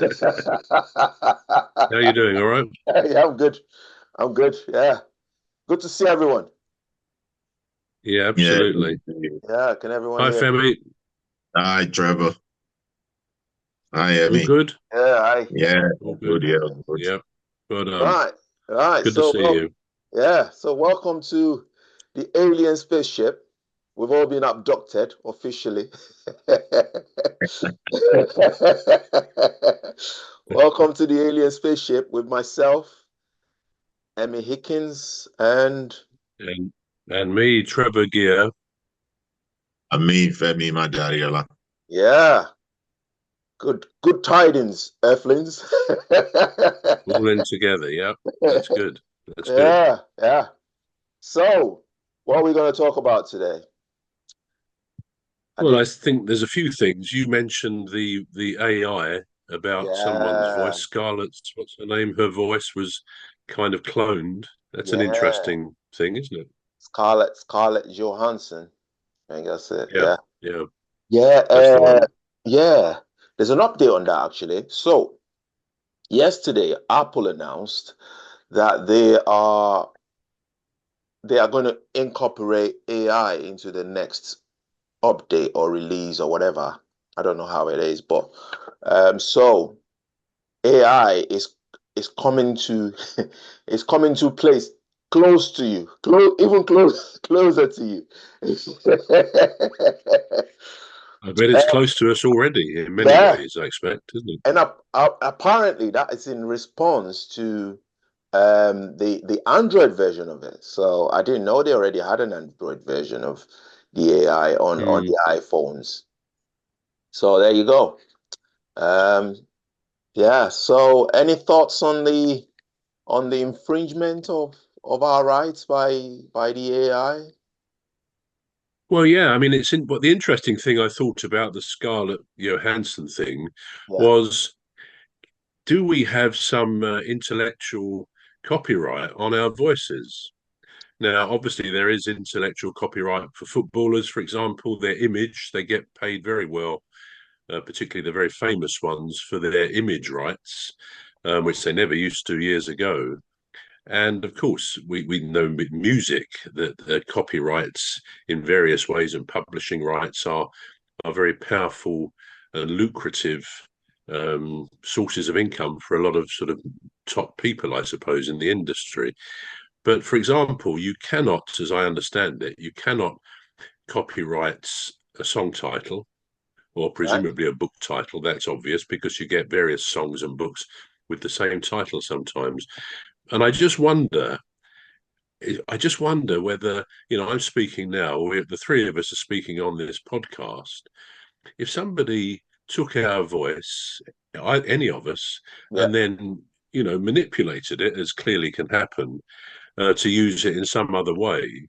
How you doing? All right? Yeah, I'm good. I'm good. Yeah. Good to see everyone. Yeah, Yeah. absolutely. Yeah, can everyone Hi, hear me? Femi. Hi, Trevor. Hi, All Emmy. good? Yeah, hi. Yeah, All good? good, yeah, good. Yeah. Well done. Right. Right. Good to So, see you. yeah. So, welcome to the Alien Spaceship. We've all been abducted officially. Welcome to the Alien Spaceship with myself, Emmy Hikins, and And and me, Trevor Gear, And me, Femi, Madariola. yeah, good tidings, Earthlings. all in together. Yeah, that's good. That's good. Yeah, yeah. So, what are we going to talk about today? I Well, did, I think there's a few things. You mentioned the AI about someone's voice. yeah, Scarlett's, what's her name? Her voice was kind of cloned. That's an yeah. interesting thing, isn't it? Scarlett Johansson. I think that's it. Yeah, Yeah, yeah, yeah, that's the one. yeah. There's an update on that actually. So, yesterday, Apple announced that they are going to incorporate AI into the next update or release or whatever. I don't know how it is, but so AI is coming to is coming to place close to you, even closer to you. I bet it's close to us already in many Yeah, ways, I expect, isn't it? and apparently that is in response to the Android version of it. So I didn't know they already had an Android version of the AI on Mm. the iPhones. So there you go. Um, yeah. So any thoughts on the infringement of our rights by the AI? Well, yeah, I mean, but the interesting thing I thought about the Scarlett Johansson thing Yeah. was, do we have some intellectual copyright on our voices? Now, obviously, there is intellectual copyright for footballers, for example, their image, they get paid very well, particularly the very famous ones for their image rights, which they never used to years ago. And of course, we know with music that copyrights in various ways and publishing rights are very powerful and lucrative sources of income for a lot of sort of top people, I suppose, in the industry. But for example, you cannot, as I understand it, you cannot copyright a song title or Right. presumably a book title. That's obvious because you get various songs and books with the same title sometimes. And I just wonder whether, I'm speaking now, the three of us are speaking on this podcast. If somebody took our voice, any of us, Yeah. and then, manipulated it, as clearly can happen, to use it in some other way,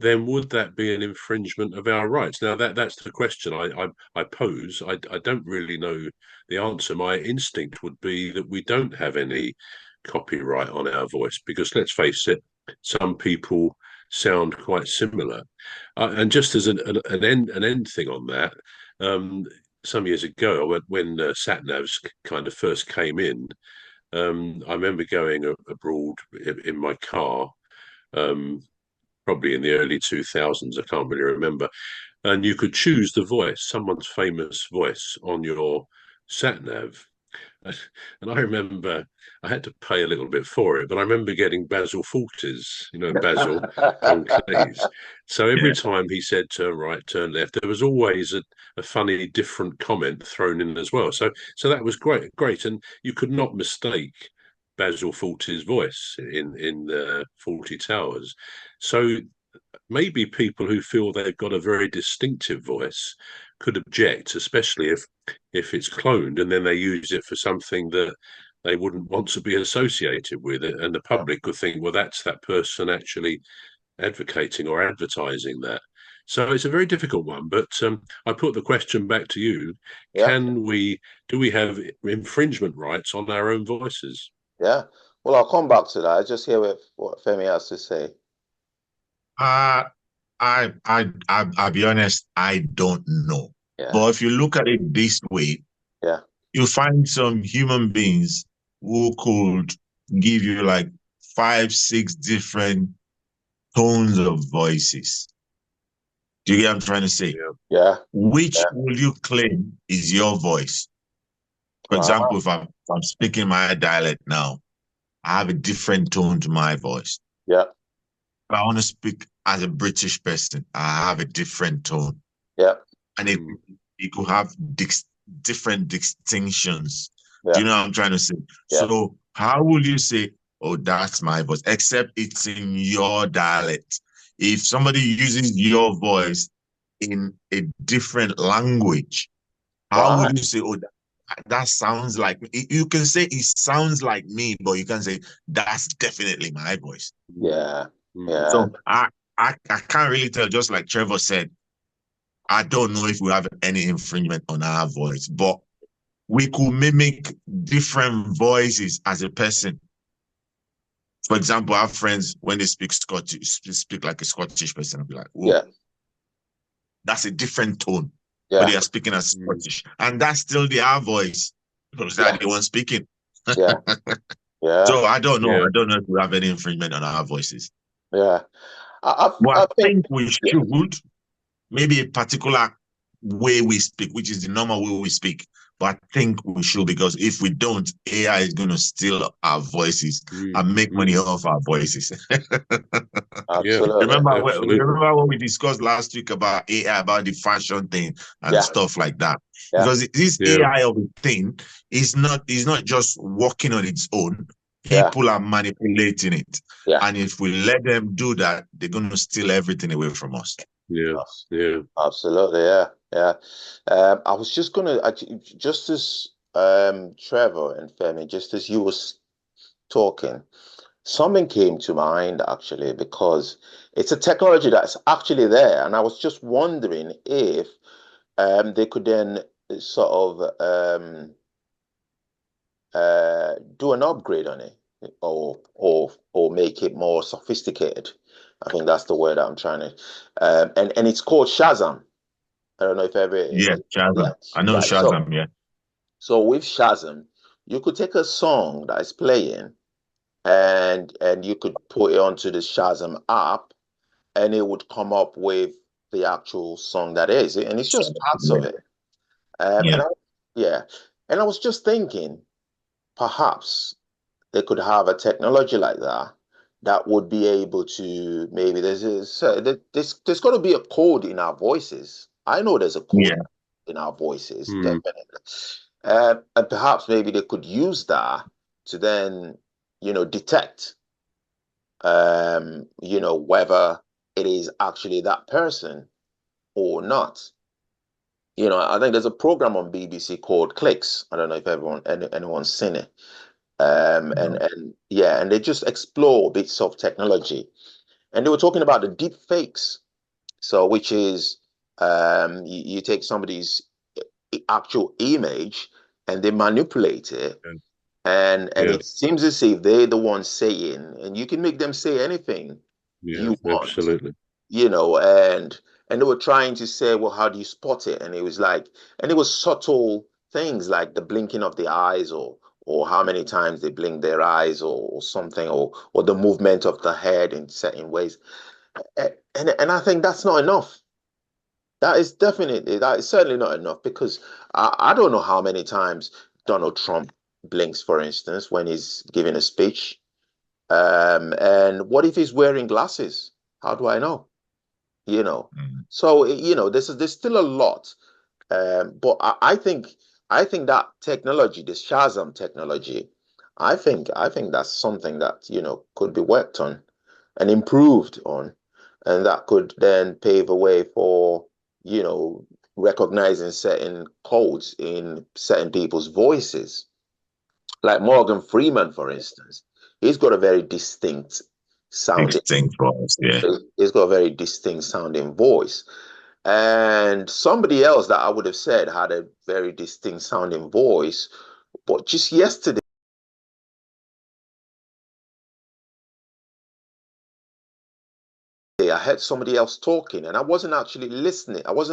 then would that be an infringement of our rights? Now, that's the question I pose. I don't really know the answer. My instinct would be that we don't have any copyright on our voice because, let's face it, some people sound quite similar. And just as an end thing on that, um, some years ago, when sat navs kind of first came in, I remember going abroad in my car. Um, Probably in the early 2000s. I can't really remember. And you could choose the voice, someone's famous voice on your sat nav. And I remember I had to pay a little bit for it, but I remember getting Basil Fawlty's, Basil on Cleves. So every Yeah. time he said turn right, turn left, there was always a funny different comment thrown in as well. So that was great. And you could not mistake Basil Fawlty's voice in Fawlty Towers. So maybe people who feel they've got a very distinctive voice could object, especially if it's cloned and then they use it for something that they wouldn't want to be associated with it, and the Yeah. public could think, well, that's that person actually advocating or advertising that. So it's a very difficult one, but I put the question back to you: Yeah. do we have infringement rights on our own voices? Yeah. Well, I'll come back to that. I just hear what Femi has to say. Uh, I'll be honest, I don't know. Yeah. But if you look at it this way, Yeah. you find some human beings who could give you like 5, 6 different tones of voices. Do you get what I'm trying to say? Yeah. Which Yeah. will you claim is your voice? For Uh-huh. example, if I'm speaking my dialect now, I have a different tone to my voice. Yeah. If I want to speak as a British person, I have a different tone. Yeah. And it could have different distinctions. Do Yeah. you know what I'm trying to say? Yeah. So how will you say, oh, that's my voice, except it's in your dialect? If somebody uses your voice in a different language, how Right. would you say, oh, that sounds like me? You can say it sounds like me, but you can say that's definitely my voice. Yeah. Yeah. So I can't really tell, just like Trevor said, I don't know if we have any infringement on our voice, but we could mimic different voices as a person. For example, our friends, when they speak Scottish, speak like a Scottish person, I'll be like, whoa, Yeah. that's a different tone. But Yeah. they are speaking as Scottish. And that's still our voice. Because they're Yeah. the one speaking. Yeah. Yeah. So I don't know. Yeah. I don't know if we have any infringement on our voices. Yeah. But I I think. think we Yeah. should, maybe a particular way we speak, which is the normal way we speak. But I think we should, because if we don't, AI is going to steal our voices and make money off our voices. Yeah, Absolutely. absolutely. Remember what we discussed last week about AI, about the fashion thing and Yeah. stuff like that. Yeah. Because this Yeah, AI of a thing is not just working on its own. Yeah. People are manipulating it. Yeah. And if we let them do that, they're going to steal everything away from us. yeah, yeah. Absolutely. Yeah. Yeah. I was just gonna actually, just as Trevor and Femi, just as you was talking, something came to mind actually, because it's a technology that's actually there, and I was just wondering if they could then sort of do an upgrade on it, or make it more sophisticated. I think that's the word I'm trying to. And it's called Shazam. I don't know if ever. Yeah, Yeah. Shazam. I know Right. So Shazam, yeah. with Shazam, you could take a song that is playing, and you could put it onto the Shazam app, and it would come up with the actual song that is, and it's just parts Yeah. of it. Um, Yeah. and I, yeah, and I was just thinking, perhaps they could have a technology like that that would be able to, maybe there's got to be a code in our voices. I know there's a code Yeah. in our voices, Mm, definitely. And perhaps maybe they could use that to then, detect, whether it is actually that person or not. I think there's a program on BBC called Clicks. I don't know if anyone's seen it. And yeah, and they just explore bits of technology, and they were talking about the deep fakes. So, which is, you take somebody's actual image and they manipulate it, and yeah, it seems as if they're the ones saying, and you can make them say anything yeah, you want, absolutely. and they were trying to say, well, how do you spot it? And it was like, and it was subtle things like the blinking of the eyes, or how many times they blink their eyes, or something, or the movement of the head in certain ways. And I think that's not enough. That is certainly not enough, because I don't know how many times Donald Trump blinks, for instance, when he's giving a speech. And what if he's wearing glasses? How do I know? You know. Mhm. So there's still a lot. But I think that technology, this Shazam technology, I think that's something that could be worked on and improved on, and that could then pave a way for you know recognizing certain codes in certain people's voices. Like Morgan Freeman, for instance, he's got a very distinct sounding. Distinct for us, yeah. He's got a very distinct sounding voice. And somebody else that I would have said had a very distinct sounding voice, but just yesterday, I heard somebody else talking, and I wasn't actually listening. I was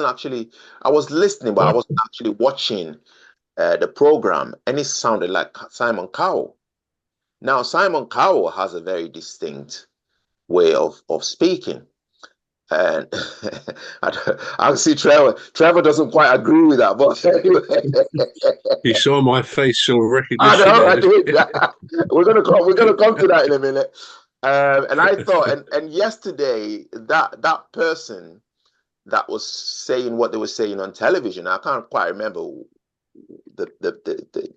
listening, but I What? wasn't actually watching the program, and it sounded like Simon Cowell. Now, Simon Cowell has a very distinct way of speaking. And I see Trevor. Trevor doesn't quite agree with that, but anyway. You saw my facial I recognition. know, I did. We're gonna come to that in a minute. And I thought, and yesterday, that person that was saying what they were saying on television, I can't quite remember the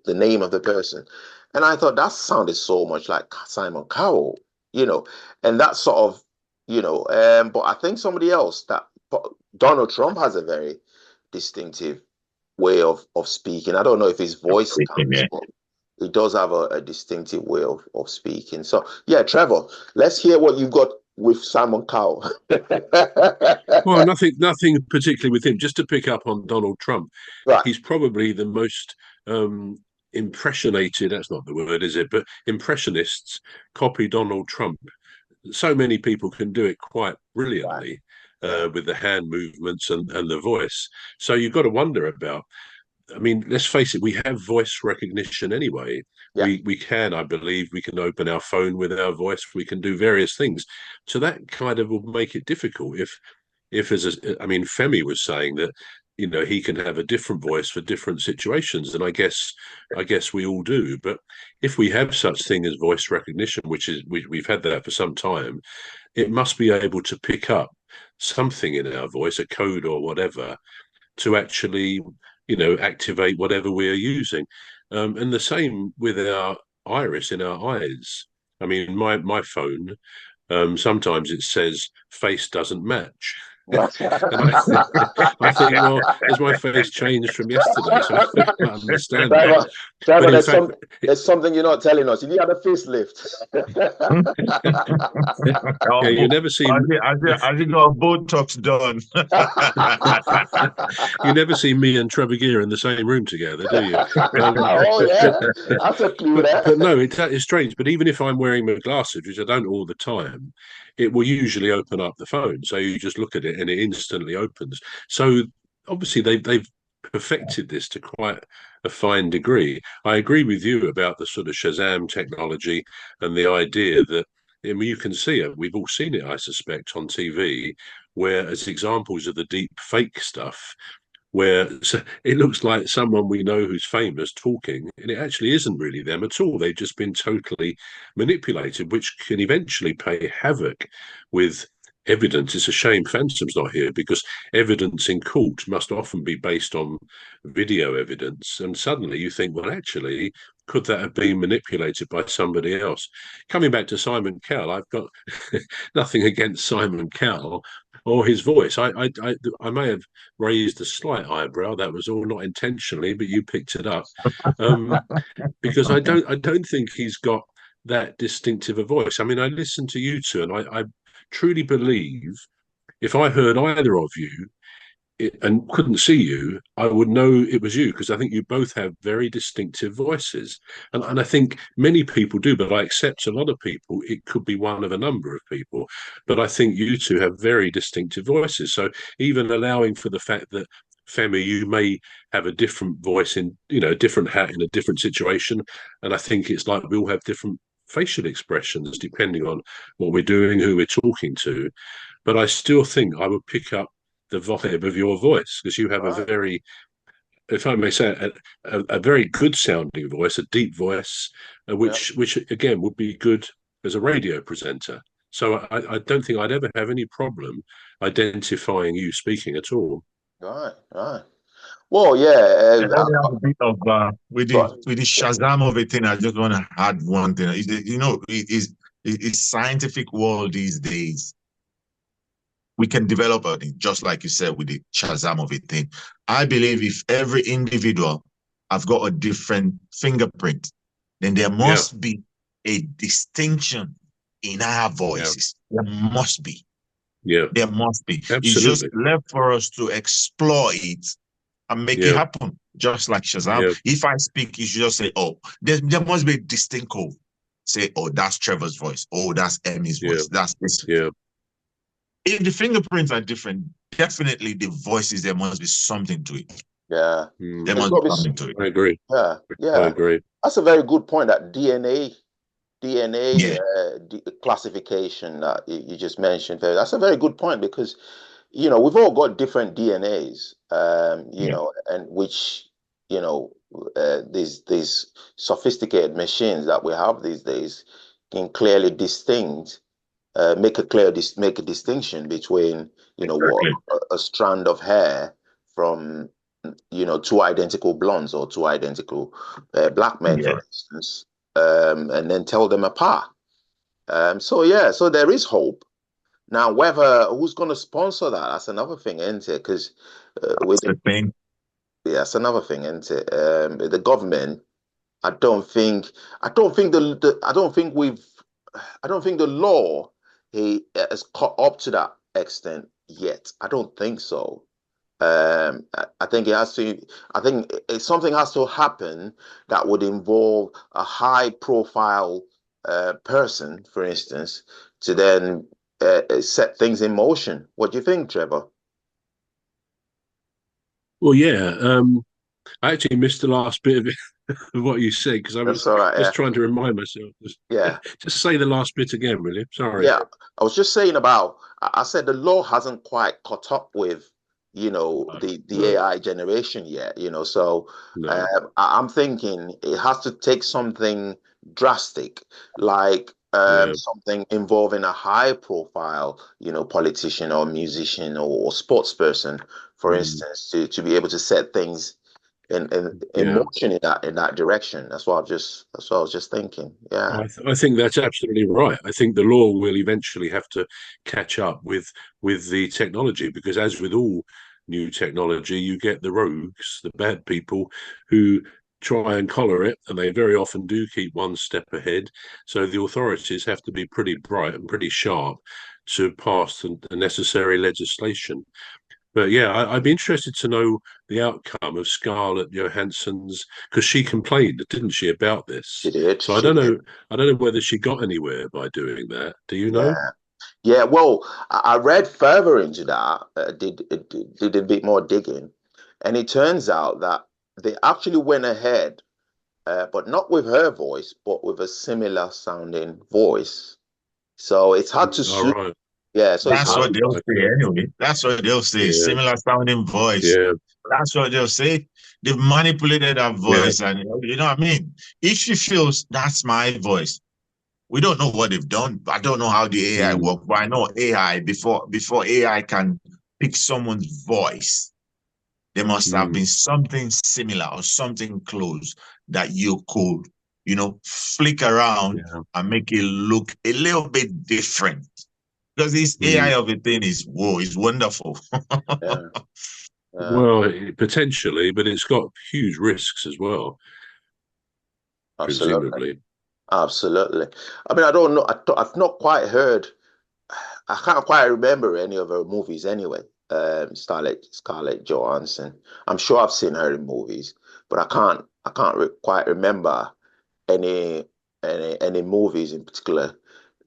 name of the person, and I thought that sounded so much like Simon Cowell, and that sort of, but I think somebody else, that Donald Trump has a very distinctive way of speaking. I don't know if his voice counts, but he does have a distinctive way of speaking. So yeah, Trevor, let's hear what you've got with Simon Cowell. Well, nothing particularly with him. Just to pick up on Donald Trump, Right. He's probably the most impressionated, that's not the word, is it? But impressionists copy Donald Trump. So many people can do it quite brilliantly, with the hand movements and the voice. So you've got to wonder about, I mean, let's face it, we have voice recognition anyway. Yeah. We can, I believe, we can open our phone with our voice. We can do various things. So that kind of will make it difficult if I mean, Femi was saying that, he can have a different voice for different situations, and I guess we all do. But if we have such thing as voice recognition, which is we've had that for some time, it must be able to pick up something in our voice, a code or whatever, to actually, activate whatever we are using. And the same with our iris in our eyes. I mean, my phone, sometimes it says face doesn't match. And I think, well, has my face changed from yesterday? So I don't understand that. Trevor, But in fact, there's something you're not telling us. You had a facelift. yeah, you never see. I think got Botox done. You never see me and Trevor Gear in the same room together, do you? Oh yeah, that's a clue there. But no, it's strange. But even if I'm wearing my glasses, which I don't all the time, it will usually open up the phone. So you just look at it and it instantly opens. So obviously they've perfected this to quite a fine degree. I agree with you about the sort of Shazam technology and the idea that, I mean, you can see it. We've all seen it, I suspect, on TV, where as examples of the deep fake stuff, where it looks like someone we know who's famous talking, and it actually isn't really them at all. They've just been totally manipulated, which can eventually play havoc with evidence. It's a shame Phantom's not here, because evidence in court must often be based on video evidence. And suddenly you think, well, actually, could that have been manipulated by somebody else? Coming back to Simon Cowell, I've got nothing against Simon Cowell or his voice. I may have raised a slight eyebrow. That was all, not intentionally, but you picked it up, because I don't think he's got that distinctive a voice. I mean, I listen to you two, and I truly believe if I heard either of you and couldn't see you, I would know it was you, because I think you both have very distinctive voices. And I think many people do, but I accept a lot of people, it could be one of a number of people. But I think you two have very distinctive voices. So even allowing for the fact that, Femi, you may have a different voice in, a different hat in a different situation. And I think it's like we all have different facial expressions depending on what we're doing, who we're talking to. But I still think I would pick up the vibe of your voice, because you have a very, if I may say, a very good sounding voice, a deep voice, which again would be good as a radio presenter. So I don't think I'd ever have any problem identifying you speaking at all. Right. Well, yeah. With the Shazam of a thing, I just want to add one thing. It's scientific world these days. We can develop a thing, just like you said, with the Shazam of a thing. I believe if every individual have got a different fingerprint, then there must be a distinction in our voices. There must be. Yeah. There must be. Absolutely. It's just left for us to explore it and make it happen, just like Shazam. If I speak, you should just say, oh, there must be a distinct code. Say, oh, that's Trevor's voice. Oh, that's Emmy's voice. That's this. Yeah. If the fingerprints are different, definitely the voices, there must be something to it. Yeah. There There's must got be to be. something to it. I agree. Yeah, I yeah. agree. That's a very good point. That DNA Yeah, classification that you just mentioned. That's a very good point because we've all got different DNAs, yeah, and which these sophisticated machines that we have these days can clearly make a distinction between what exactly. a strand of hair from two identical blondes or two identical black men, Yeah. for instance, and then tell them apart. So yeah, so there is hope. Now, whether who's going to sponsor that, that's another thing, isn't it? Because That's the thing. yeah, that's another thing, isn't it? The government, I don't think, I don't think I don't think the law has caught up to that extent yet. I don't think so. I think it has to. I think something has to happen that would involve a high-profile person, for instance, to then set things in motion. What do you think, Trevor? Well, yeah. I actually missed the last bit of it, of what you said because I That's was all right. just Yeah, trying to remind myself. yeah, Just say the last bit again, will you? Sorry. yeah. I was just saying about. I said the law hasn't quite caught up with, No, the no, AI generation yet. So no. I'm thinking it has to take something drastic, like Yeah, something involving a high-profile, politician or musician or sports person, for mm, instance, to be able to set things in yeah. motion in that direction. That's what I was just thinking. Yeah. I think that's absolutely right. I think the law will eventually have to catch up with the technology because, as with all new technology, you get the rogues, the bad people who try and collar it, and they very often do keep one step ahead. So the authorities have to be pretty bright and pretty sharp to pass the necessary legislation. But yeah, I'd be interested to know the outcome of Scarlett Johansson's because she complained, didn't she, about She this? did. So I She don't did. know. I don't know whether she got anywhere by doing that. Do you know? Yeah. Yeah. Well, I read further into that, did a bit more digging, and it turns out that they actually went ahead, but not with her voice, but with a similar sounding voice. So it's hard to All sue. right. Yeah. So it's That's hard. what Oh, they'll say okay. anyway. That's what they'll say. Yeah. Similar sounding voice. Yeah. That's what they'll say. They've manipulated that Yeah. voice, and you know what I mean. If she feels that's my voice, we don't know what they've done. I don't know how the AI Mm, works, but I know AI before AI can pick someone's voice, there must have mm, been something similar or something close that you could, flick around yeah. and make it look a little bit different. Because this AI Mm. of a thing is whoa, is wonderful. Yeah. Yeah. Well, potentially, but it's got huge risks as well, Absolutely. presumably. Absolutely. I mean, I don't know. I've not quite heard. I can't quite remember any of her movies anyway. Scarlett Johansson. I'm sure I've seen her in movies, but I can't quite remember any any movies in particular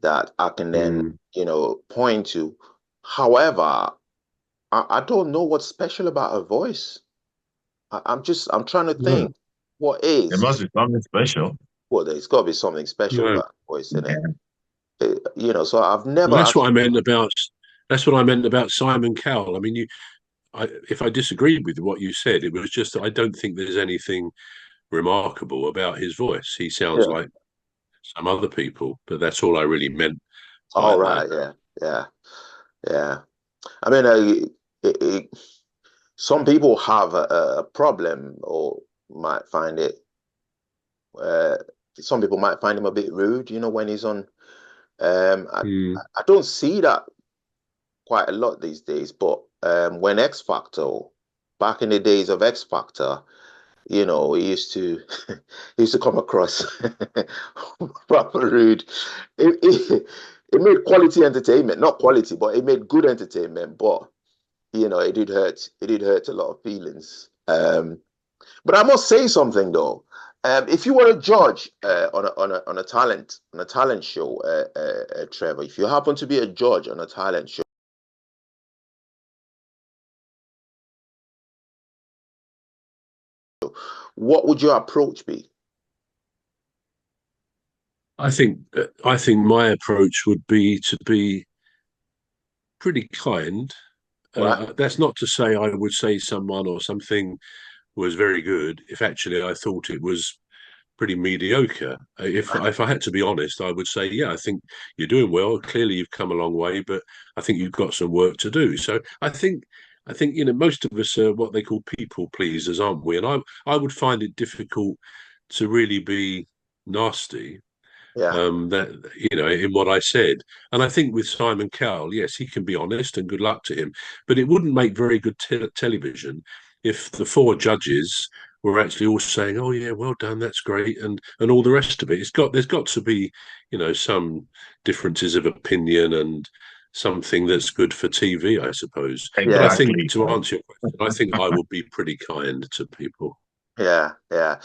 that I can then Mm, point to. However, I don't know what's special about her voice. I'm trying to no, think what There is. must be something special. Well, there's got to be something special no. about her voice in it. Yeah. So I've Well, never that's what actually. I meant about. That's what I meant about Simon Cowell. I mean, if I disagreed with what you said, it was just that I don't think there's anything remarkable about his voice. He sounds Yeah. like some other people, but that's all I really meant by All that. right. Yeah. Yeah. Yeah. I mean, some people have a problem or might find it. Uh, some people might find him a bit rude, when he's on. I Mm, I don't see that quite a lot these days, but when X Factor, back in the days of X Factor, he used to he used to come across proper rude. It made quality entertainment, not quality, but it made good entertainment. But it did hurt. It did hurt a lot of feelings. But I must say something though. If you were a judge on a talent show, Trevor, if you happen to be a judge on a talent show. what would your approach be? I think my approach would be to be pretty kind. Right. That's not to say I would say someone or something was very good if actually I thought it was pretty mediocre. If I had to be honest, I would say, yeah, I think you're doing well. Clearly, you've come a long way, but I think you've got some work to do. So I think most of us are what they call people pleasers, aren't we? And I would find it difficult to really be nasty. Yeah. That in what I said, and I think with Simon Cowell, yes, he can be honest, and good luck to him. But it wouldn't make very good television if the four judges were actually all saying, "Oh yeah, well done, that's great," and all the rest of it. There's got to be, some differences of opinion and something that's good for TV, I suppose. But I think Exactly. to answer your question, I think I would be pretty kind to people. Yeah, yeah.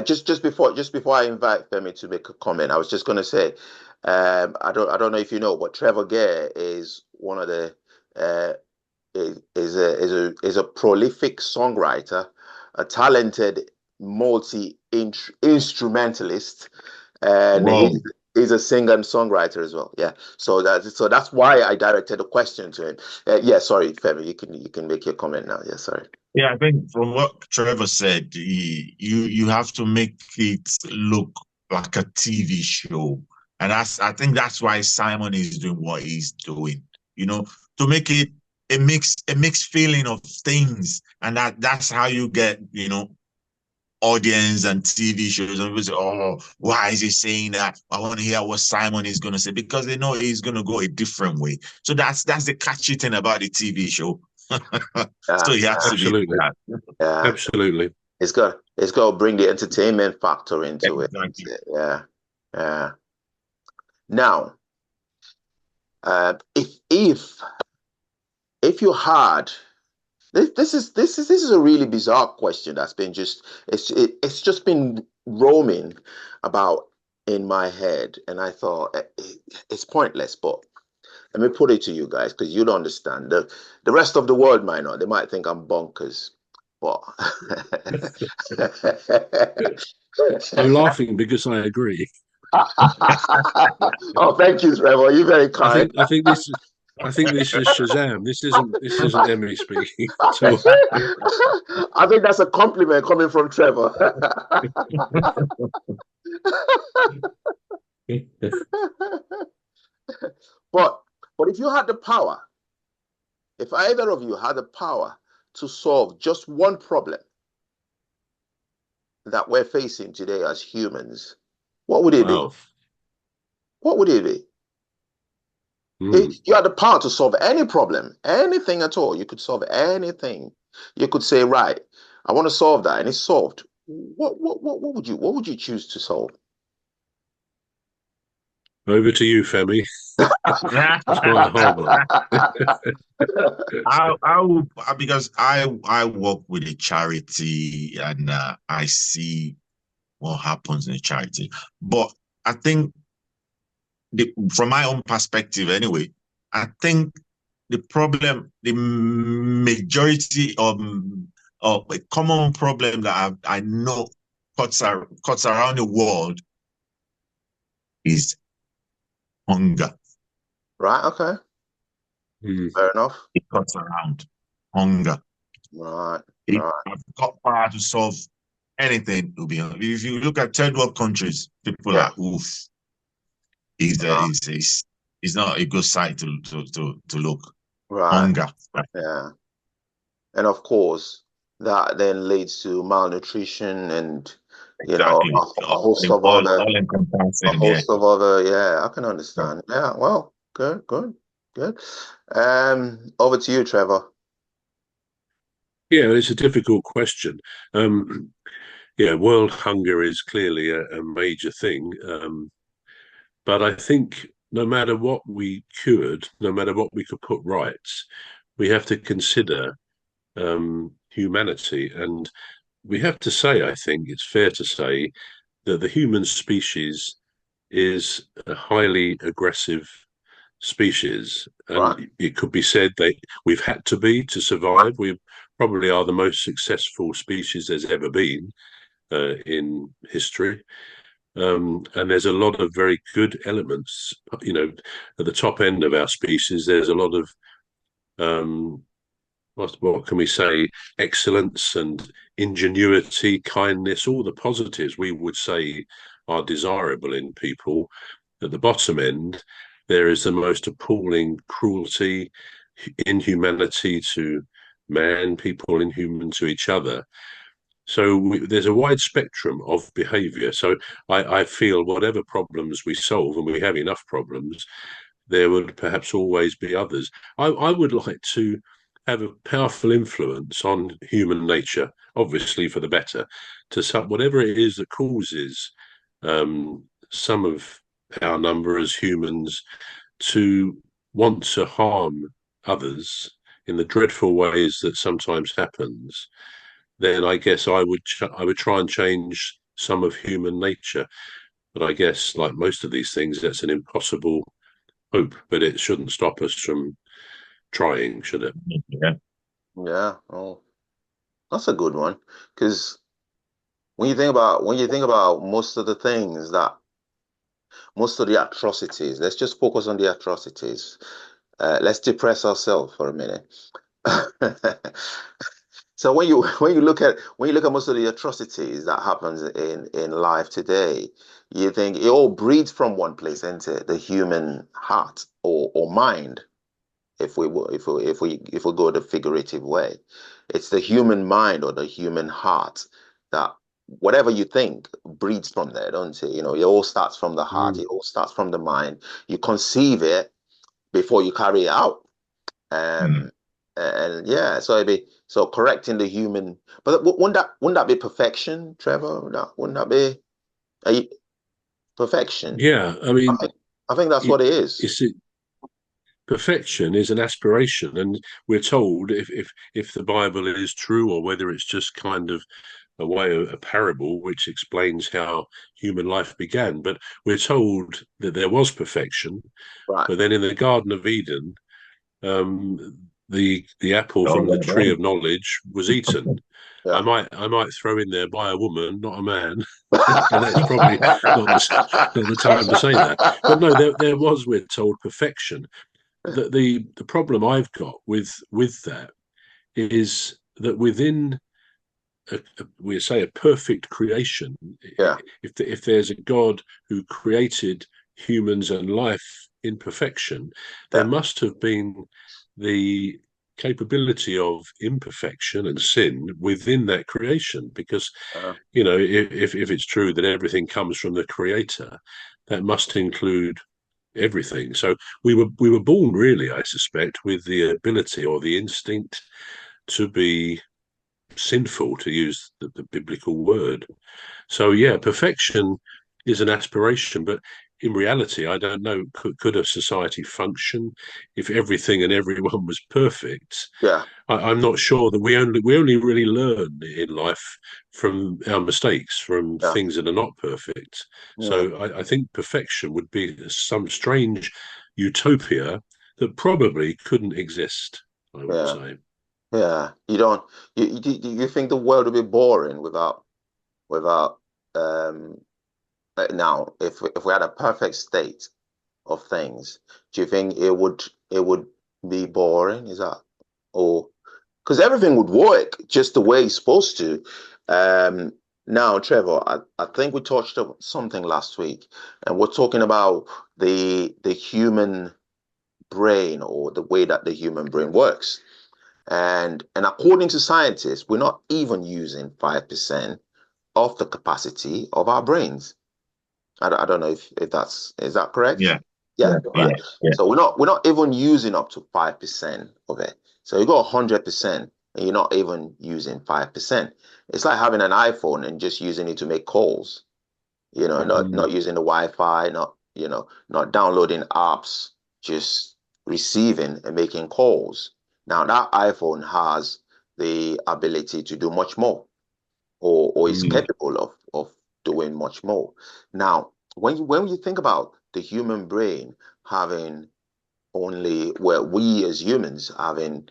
Just before I invite Femi to make a comment, I was just going to say, I don't know if you know, but Trevor Gear is one of the uh, is a prolific songwriter, a talented multi instrumentalist, and Whoa. he's a singer and songwriter as well. Yeah, so that's why I directed the question to him. Yeah, sorry, Femi, you can make your comment now. Yeah, sorry. Yeah, I think from what Trevor said, you have to make it look like a TV show, and I think that's why Simon is doing what he's doing. To make it a mixed feeling of things, and that's how you get audience and TV shows, and people say, "Oh, why is he saying that? I want to hear what Simon is going to say," because they know he's going to go a different way. So that's the catchy thing about the TV show. Yeah, So he has to be Absolutely, that. yeah. absolutely. It's got to bring the entertainment factor into it. Exactly. Yeah, yeah. Now, if you had this is a really bizarre question that's been it's just been roaming about in my head, and I thought it's pointless, but let me put it to you guys because you don't understand. The rest of the world might not. They might think I'm bonkers, but I'm laughing because I agree. oh, thank you, Trevor. You're very I kind. think I think this I think this is Shazam. This isn't Emmy speaking at all. I think that's a compliment coming from Trevor. but if you had the power, if either of you had the power to solve just one problem that we're facing today as humans, what would it be? Wow. What would it be? You had the power to solve any problem, anything at all. You could solve anything. You could say, right, I want to solve that, and it's solved. What would you choose to solve? Over to you, Femi. It's quite a hard one. Because I work with a charity, and I see what happens in a charity. But I think from my own perspective anyway, I think the majority of a common problem that I know cuts around the world is hunger. Right, okay. Fair enough. It cuts around hunger. Right, If right. I've got power to solve anything, it'll be hunger. If you look at third world countries, people Yeah. are oof. It's not a good sight to look. Right. Hunger. Yeah. And of course, that then leads to malnutrition and Exactly. a host of All other encompassing, yeah. yeah, I can understand. Yeah, well, good. Over to you, Trevor. Yeah, it's a difficult question. Yeah, world hunger is clearly a major thing. But I think no matter what we cured, no matter what we could put right, we have to consider humanity. And we have to say, I think it's fair to say, that the human species is a highly aggressive species. Right. And it could be said that we've had to be to survive. We probably are the most successful species there's ever been. in history. And there's a lot of very good elements, at the top end of our species. There's a lot of what can we say, excellence and ingenuity, kindness, all the positives we would say are desirable in people. At the bottom end, there is the most appalling cruelty, inhumanity to man, people inhuman to each other. So there's a wide spectrum of behavior. So I feel whatever problems we solve, and we have enough problems, there would perhaps always be others. I would like to have a powerful influence on human nature, obviously for the better, to whatever it is that causes some of our number as humans to want to harm others in the dreadful ways that sometimes happens. Then I guess I would try and change some of human nature. But I guess, like most of these things, that's an impossible hope. But it shouldn't stop us from trying, should it? Yeah. Yeah. Oh, that's a good one. Because when you think about most of the atrocities, let's just focus on the atrocities. Let's depress ourselves for a minute. So when you look at most of the atrocities that happens in life today, you think it all breeds from one place, into the human heart or mind. If we go the figurative way, it's the human mind or the human heart that whatever you think breeds from there, don't it? It all starts from the heart. It all starts from the mind. You conceive it before you carry it out. And yeah, so correcting the human, but wouldn't that be perfection, Trevor? Wouldn't that be perfection? Yeah, I mean, I think that's what it is. Perfection is an aspiration, and we're told if the Bible is true, or whether it's just kind of a parable which explains how human life began. But we're told that there was perfection, right? But then in the Garden of Eden, the apple from the tree of knowledge was eaten. Yeah. I might throw in there by a woman, not a man, and that's probably not the time to say that. But no, there was, we're told, perfection. The problem I've got with that is that within we say a perfect creation, yeah. if there's a God who created humans and life in perfection, there must have been the capability of imperfection and sin within that creation, because if it's true that everything comes from the creator, that must include everything. So we were born, really, I suspect, with the ability or the instinct to be sinful, to use the biblical word. So yeah, perfection is an aspiration, but in reality, I don't know, could a society function if everything and everyone was perfect? Yeah. I'm not sure that we only really learn in life from our mistakes, from things that are not perfect. So I think perfection would be some strange utopia that probably couldn't exist, I would say. Yeah. You think the world would be boring without now, if we had a perfect state of things, do you think it would be boring? Is that, or because everything would work just the way it's supposed to? Now, Trevor, I think we touched on something last week, and we're talking about the human brain, or the way that the human brain works. And according to scientists, we're not even using 5% of the capacity of our brains. I don't know if is that correct? Yeah. Yeah, right. Yeah. So we're not even using up to 5% of it. So you got 100% and you're not even using 5%. It's like having an iPhone and just using it to make calls. Not using the Wi-Fi, not downloading apps, just receiving and making calls. Now that iPhone has the ability to do much more, or is capable of doing much more. Now, when you think about the human brain having we as humans having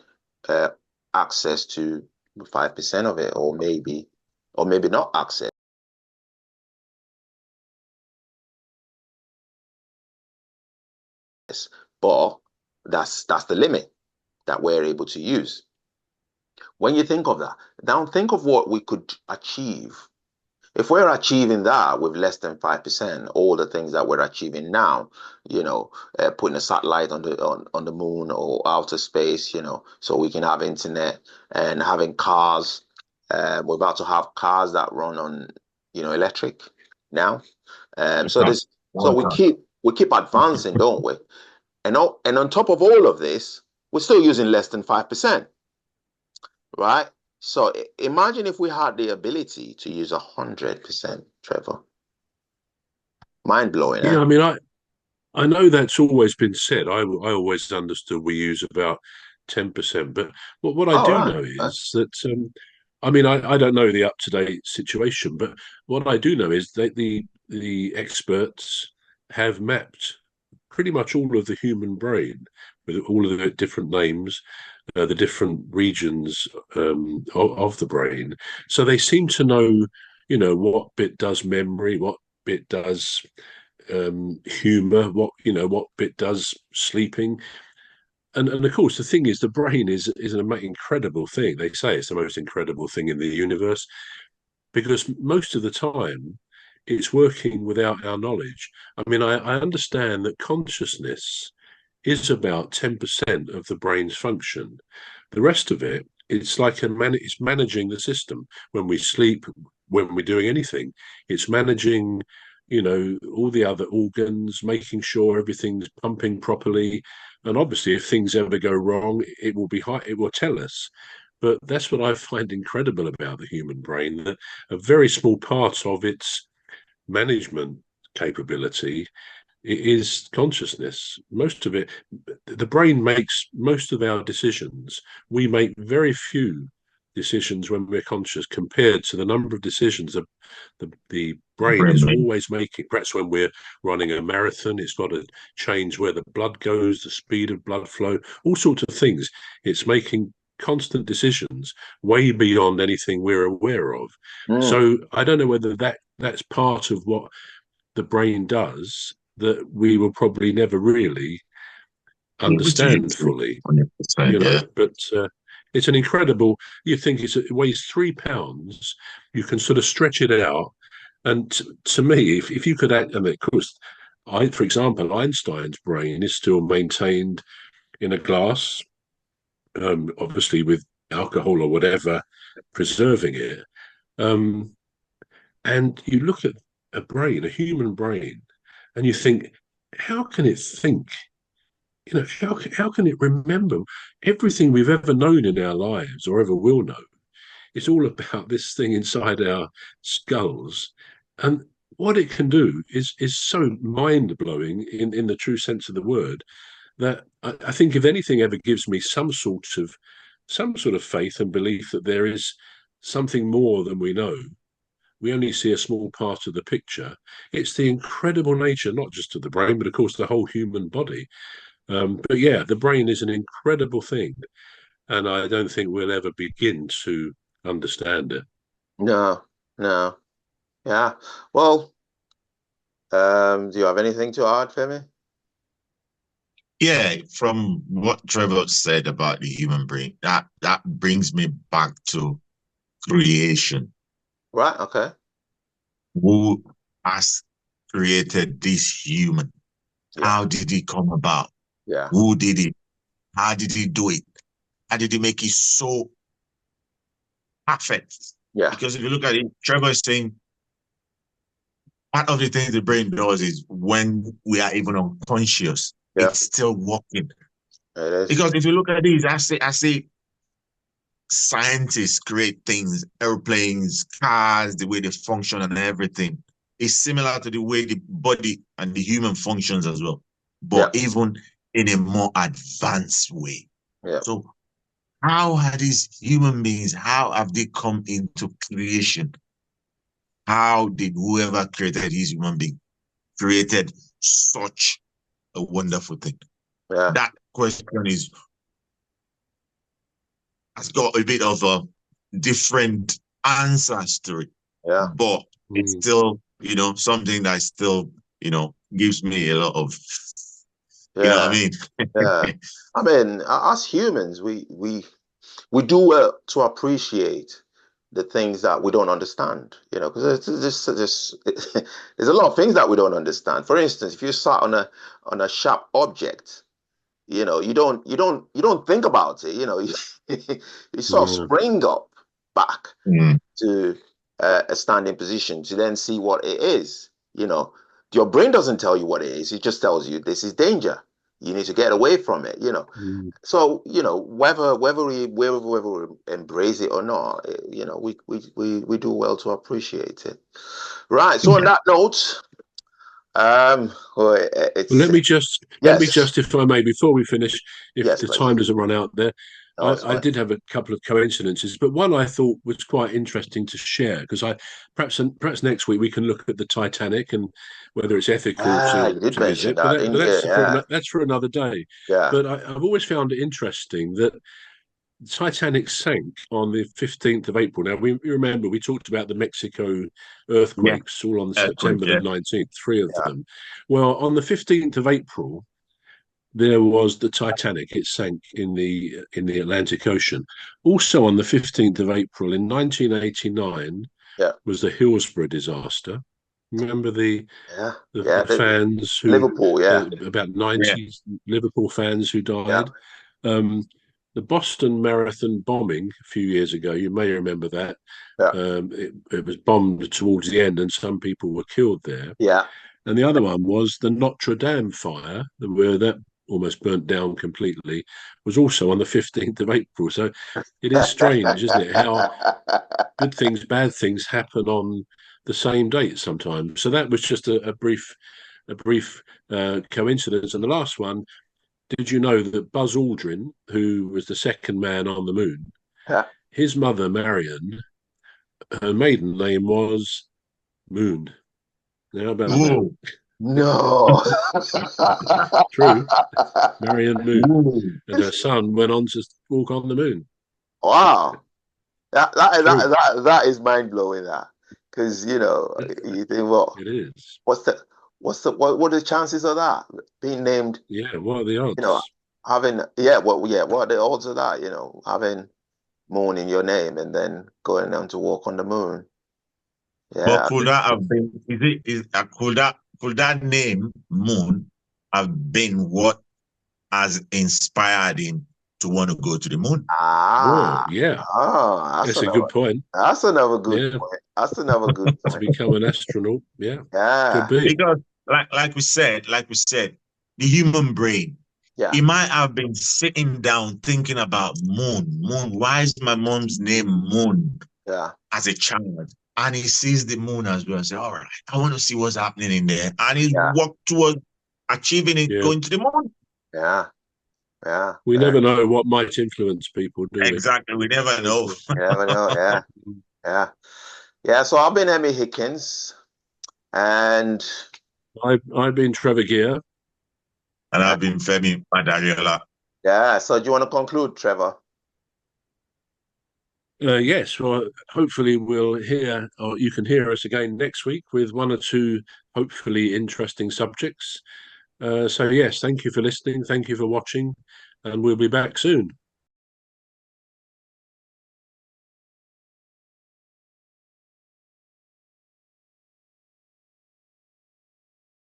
access to 5% of it, or maybe not access. limitless, but that's the limit that we're able to use. When you think of that, now think of what we could achieve. If we're achieving that with less than 5%, all the things that we're achieving now, putting a satellite on the moon or outer space, so we can have internet and having cars. We're about to have cars that run on, electric now. So we keep advancing, don't we? And on top of all of this, we're still using less than 5%, right? So imagine if we had the ability to use 100%, Trevor. Mind blowing, Yeah, eh? I mean, I know that's always been said. I always understood we use about 10%, but what I All do right. know is that I mean, I don't know the up-to-date situation, but what I do know is that the experts have mapped pretty much all of the human brain with all of the different names, the different regions of the brain. So they seem to know, what bit does memory, what bit does humor, what bit does sleeping. And of course, the thing is, the brain is an incredible thing. They say it's the most incredible thing in the universe because most of the time it's working without our knowledge. I mean, I understand that consciousness is about 10% of the brain's function. The rest of it, it's like it's managing the system. When we sleep, when we're doing anything, it's managing, all the other organs, making sure everything's pumping properly. And obviously, if things ever go wrong, it will be high, it will tell us. But that's what I find incredible about the human brain, that a very small part of its management capability is consciousness. Most of it, the brain makes most of our decisions. We make very few decisions when we're conscious compared to the number of decisions that the brain is always making. Perhaps when we're running a marathon, it's got to change where the blood goes, the speed of blood flow, all sorts of things. It's making constant decisions way beyond anything we're aware of. So I don't know whether that's part of what the brain does that we will probably never really understand fully, 100%, yeah. but it's an incredible, you think it weighs 3 pounds, you can sort of stretch it out. And to me, if you could act, I mean, of course, for example, Einstein's brain is still maintained in a glass, obviously with alcohol or whatever preserving it. And you look at a human brain, and you think, how can it think? How can it remember everything we've ever known in our lives or ever will know? It's all about this thing inside our skulls. And what it can do is so mind-blowing in the true sense of the word that I think if anything ever gives me some sort of faith and belief that there is something more than we know, we only see a small part of the picture. It's the incredible nature, not just of the brain, but of course the whole human body. But yeah, the brain is an incredible thing, and I don't think we'll ever begin to understand it. No, no. Yeah. Well, do you have anything to add, Femi? Yeah, from what Trevor said about the human brain, that brings me back to creation. Right, okay. Who has created this human? Yeah. How did he come about? Yeah. Who did it? How did he do it? How did he make it so perfect? Yeah. Because if you look at it, Trevor is saying part of the things the brain does is when we are even unconscious, Yeah. it's still working. It is. Because if you look at these, I say scientists create things, airplanes, cars, the way they function and everything. It's similar to the way the body and the human functions as well, but even in a more advanced way. Yeah. So how are these human beings, how have they come into creation? How did whoever created these human being created such a wonderful thing? Yeah. That question has got a bit of a different answers to it. Yeah. But it's still, something that still, gives me a lot of You know what I Yeah. mean? Yeah. I mean, as humans, we do well to appreciate the things that we don't understand, you know, because there's a lot of things that we don't understand. For instance, if you sat on a sharp object, you know, you don't think about it, you know, you sort of Yeah. spring up back Mm. to a standing position to then see what it is. You know, your brain doesn't tell you what it is; it just tells you this is danger. You need to get away from it. You know, Mm. so you know whether we embrace it or not, you know, we do well to appreciate it. Right. So on Yeah. that note, well, Well, it's let me just, yes, if I may, before we finish, if yes, the please. time doesn't run out there, No, it's I fine. did have a couple of coincidences, but one I thought was quite interesting to share because I perhaps next week we can look at the Titanic and whether it's ethical Ah, you did to mention visit, but that, that, but didn't you? Yeah, that's for another day. yeah, But I've always found it interesting that Titanic sank on the 15th of April. Now, we remember we talked about the Mexico Yeah. earthquakes all on Earthquake, September the yeah. 19th, three of yeah. them. Well, on the 15th of April, there was the Titanic. It sank in the Atlantic Ocean. Also on the 15th of April in 1989 Yeah. was the Hillsborough disaster. Remember Yeah, the yeah. fans who Liverpool, yeah, about Yeah. 90 Liverpool fans who yeah, died. Um, the Boston Marathon bombing a few years ago, you may remember that. yeah, It was bombed towards the end, and some people were killed there. yeah. And the other one was the Notre Dame fire, where that almost burnt down completely, was also on the 15th of April. So it is strange, isn't it, how good things, bad things happen on the same date sometimes. So that was just a brief coincidence. And the last one, did you know that Buzz Aldrin, who was the second man on the moon, Yeah. his mother, Marion, her maiden name was Moon? How about that? Ooh. No. True, Marion Moon. Ooh. And her son went on to walk on the moon. Wow. True. That is mind blowing. That because you know you think, well, It is. what's the what are the chances of that being named? Yeah, what are the You know, odds? having what are the odds of that? You know, having moon in your name and then going on to walk on the moon. But Yeah, could that have been, could that name Moon have been what has inspired him to want to go to the moon? Oh, ah, yeah. that's That's a good another point. good Yeah, point. That's another good to point. become an astronaut. Yeah, could Yeah, be. Because like we said, the human brain, yeah, he might have been sitting down thinking about moon. Moon, why is my mom's name Moon yeah, as a child? And he sees the moon as well and say, all right, I want to see what's happening in there. And he's yeah, walked towards achieving it, Yeah. going to the moon. yeah, yeah. We never know what might influence people, do we? Exactly. We never know. You never know. Yeah, yeah, yeah. So I've been Emmy Hikins, and I've been Trevor Gear. And I've been Femi Madariola. yeah. So do you want to conclude, Trevor? Yes, well, hopefully we'll hear, or you can hear us again next week with one or two hopefully interesting subjects. So yes, thank you for listening, thank you for watching, and we'll be back soon.